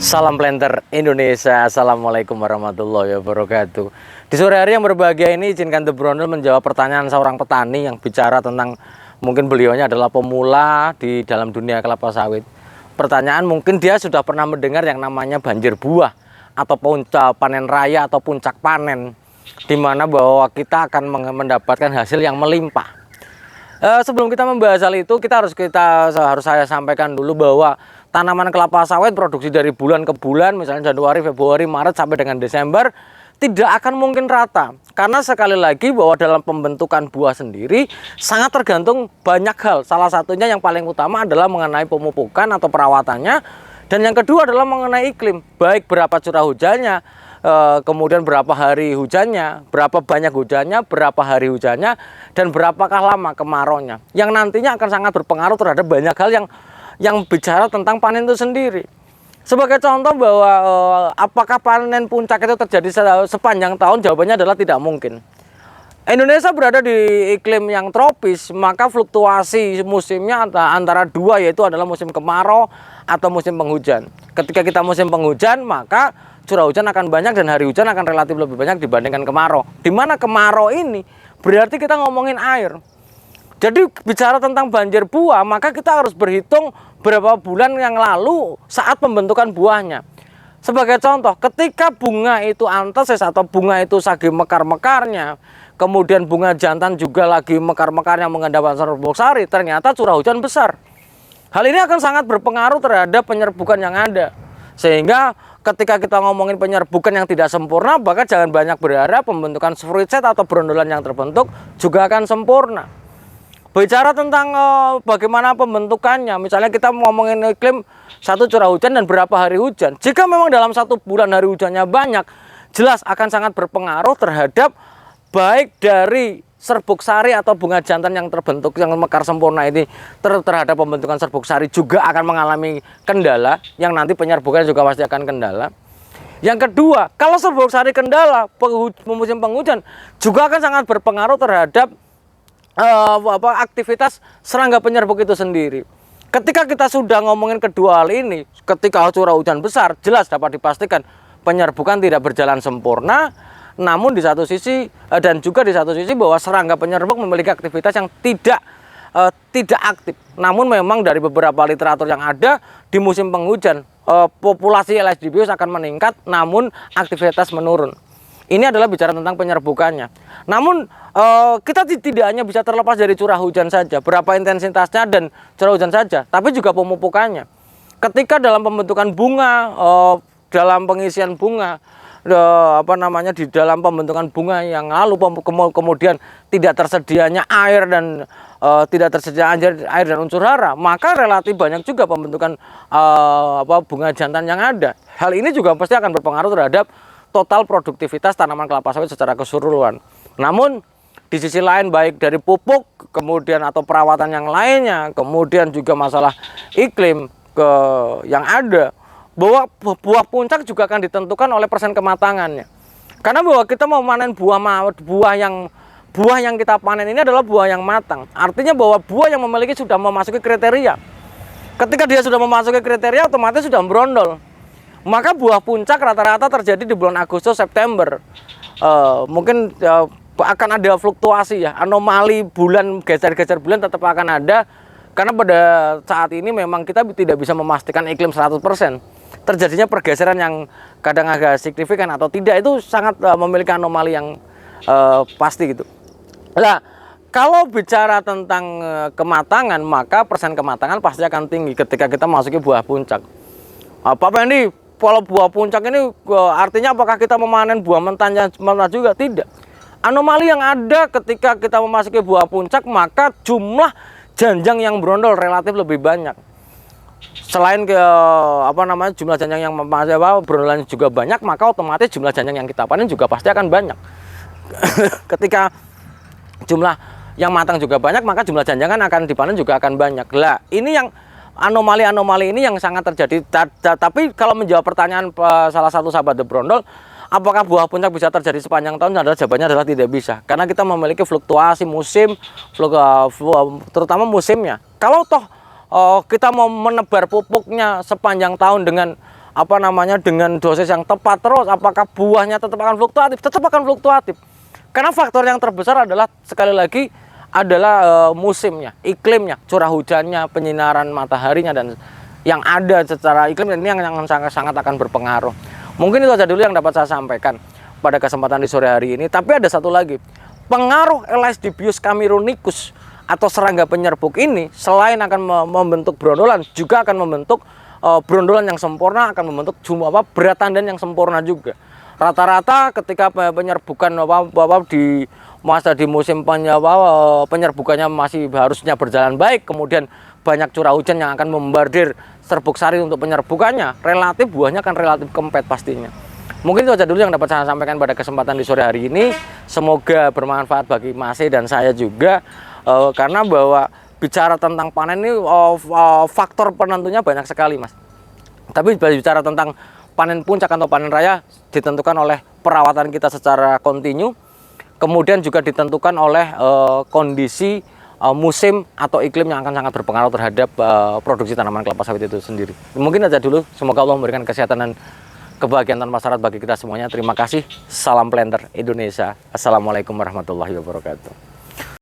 Salam planter Indonesia. Assalamualaikum warahmatullahi wabarakatuh. Di sore hari yang berbahagia ini, izinkan The Brondel menjawab pertanyaan seorang petani yang bicara tentang, mungkin beliaunya adalah pemula di dalam dunia kelapa sawit. Pertanyaan, mungkin dia sudah pernah mendengar yang namanya banjir buah atau puncak panen raya atau puncak panen, di mana bahwa kita akan mendapatkan hasil yang melimpah. Sebelum kita membahas hal itu, harus saya sampaikan dulu bahwa tanaman kelapa sawit produksi dari bulan ke bulan, misalnya Januari, Februari, Maret sampai dengan Desember, tidak akan mungkin rata. Karena sekali lagi bahwa dalam pembentukan buah sendiri sangat tergantung banyak hal. Salah satunya yang paling utama adalah mengenai pemupukan atau perawatannya. Dan yang kedua adalah mengenai iklim, baik berapa curah hujannya, kemudian berapa hari hujannya, berapa banyak hujannya, berapa hari hujannya, dan berapakah lama kemarauannya. Yang nantinya akan sangat berpengaruh terhadap banyak hal yang bicara tentang panen itu sendiri. Sebagai contoh bahwa apakah panen puncak itu terjadi sepanjang tahun, jawabannya adalah tidak mungkin. Indonesia berada di iklim yang tropis, maka fluktuasi musimnya antara dua, yaitu adalah musim kemarau atau musim penghujan. Ketika kita musim penghujan, maka curah hujan akan banyak dan hari hujan akan relatif lebih banyak dibandingkan kemarau. Di mana kemarau ini berarti kita ngomongin air. Jadi bicara tentang banjir buah, maka kita harus berhitung berapa bulan yang lalu saat pembentukan buahnya. Sebagai contoh, ketika bunga itu anteses atau bunga itu lagi mekar-mekarnya, kemudian bunga jantan juga lagi mekar-mekarnya mengendapkan serbuk sari, ternyata curah hujan besar. Hal ini akan sangat berpengaruh terhadap penyerbukan yang ada. Sehingga ketika kita ngomongin penyerbukan yang tidak sempurna, maka jangan banyak berharap pembentukan fruit set atau brondolan yang terbentuk juga akan sempurna. Bicara tentang bagaimana pembentukannya, misalnya kita ngomongin iklim, satu curah hujan dan berapa hari hujan. Jika memang dalam satu bulan hari hujannya banyak, jelas akan sangat berpengaruh terhadap baik dari serbuk sari atau bunga jantan yang terbentuk, yang mekar sempurna ini terhadap pembentukan serbuk sari juga akan mengalami kendala, yang nanti penyerbukan juga pasti akan kendala. Yang kedua, kalau serbuk sari kendala, musim penghujan juga akan sangat berpengaruh terhadap aktivitas serangga penyerbuk itu sendiri. Ketika kita sudah ngomongin kedua hal ini, ketika curah hujan besar, jelas dapat dipastikan penyerbukan tidak berjalan sempurna. Namun di satu sisi dan juga di satu sisi bahwa serangga penyerbuk memiliki aktivitas yang tidak aktif. Namun memang dari beberapa literatur yang ada, di musim penghujan populasi LSD-bius akan meningkat, namun aktivitas menurun. Ini adalah bicara tentang penyerbukannya. Namun kita tidak hanya bisa terlepas dari curah hujan saja, berapa intensitasnya dan curah hujan saja, tapi juga pemupukannya. Ketika dalam pembentukan bunga, dalam pengisian bunga, di dalam pembentukan bunga yang lalu kemudian tidak tersedianya air dan tidak tersedia air dan unsur hara, maka relatif banyak juga pembentukan bunga jantan yang ada. Hal ini juga pasti akan berpengaruh terhadap total produktivitas tanaman kelapa sawit secara keseluruhan. Namun di sisi lain, baik dari pupuk, kemudian atau perawatan yang lainnya, kemudian juga masalah iklim yang ada, bahwa buah puncak juga akan ditentukan oleh persen kematangannya. Karena bahwa kita mau panen buah yang kita panen ini adalah buah yang matang. Artinya bahwa buah yang sudah memasuki kriteria. Ketika dia sudah memasuki kriteria, otomatis sudah berondol. Maka buah puncak rata-rata terjadi di bulan Agustus, September. Mungkin akan ada fluktuasi ya, anomali bulan, geser-geser bulan tetap akan ada. Karena pada saat ini memang kita tidak bisa memastikan iklim 100%. Terjadinya pergeseran yang kadang agak signifikan atau tidak, itu sangat memiliki anomali yang pasti gitu. Nah, kalau bicara tentang kematangan, maka persen kematangan pasti akan tinggi ketika kita memasuki buah puncak. Pak Pendi, kalau buah puncak ini artinya apakah kita memanen buah mentah juga? Tidak. Anomali yang ada ketika kita memasuki buah puncak, maka jumlah janjang yang berondol relatif lebih banyak. Selain jumlah janjang yang berondolan juga banyak, maka otomatis jumlah janjang yang kita panen juga pasti akan banyak. Ketika jumlah yang matang juga banyak, maka jumlah janjang akan dipanen juga akan banyak. Lah, ini yang anomali-anomali ini yang sangat terjadi. Tapi kalau menjawab pertanyaan salah satu sahabat The Brondel, apakah buah puncak bisa terjadi sepanjang tahun? Jawabannya adalah tidak bisa. Karena kita memiliki fluktuasi musim, terutama musimnya. Kalau toh kita mau menebar pupuknya sepanjang tahun dengan dengan dosis yang tepat terus, apakah buahnya tetap akan fluktuatif? Tetap akan fluktuatif. Karena faktor yang terbesar adalah sekali lagi adalah musimnya, iklimnya, curah hujannya, penyinaran mataharinya, dan yang ada secara iklim ini yang sangat akan berpengaruh. Mungkin itu saja dulu yang dapat saya sampaikan pada kesempatan di sore hari ini. Tapi ada satu lagi, pengaruh Elaisdibius cameronicus atau serangga penyerbuk ini selain akan membentuk brondolan, juga akan membentuk brondolan yang sempurna, akan membentuk berat tandan yang sempurna juga. Rata-rata ketika penyerbukan di musim penyerbukannya masih harusnya berjalan baik, kemudian banyak curah hujan yang akan membombardir serbuk sari untuk penyerbukannya, relatif buahnya akan relatif kempet pastinya. Mungkin itu saja dulu yang dapat saya sampaikan pada kesempatan di sore hari ini. Semoga bermanfaat bagi Mas dan saya juga, karena bahwa bicara tentang panen ini faktor penentunya banyak sekali, Mas. Tapi bicara tentang panen puncak atau panen raya ditentukan oleh perawatan kita secara kontinu, kemudian juga ditentukan oleh kondisi musim atau iklim yang akan sangat berpengaruh terhadap produksi tanaman kelapa sawit itu sendiri. Mungkin aja dulu, semoga Allah memberikan kesehatan dan kebahagiaan tanpa syarat bagi kita semuanya. Terima kasih, salam planter Indonesia. Assalamualaikum warahmatullahi wabarakatuh.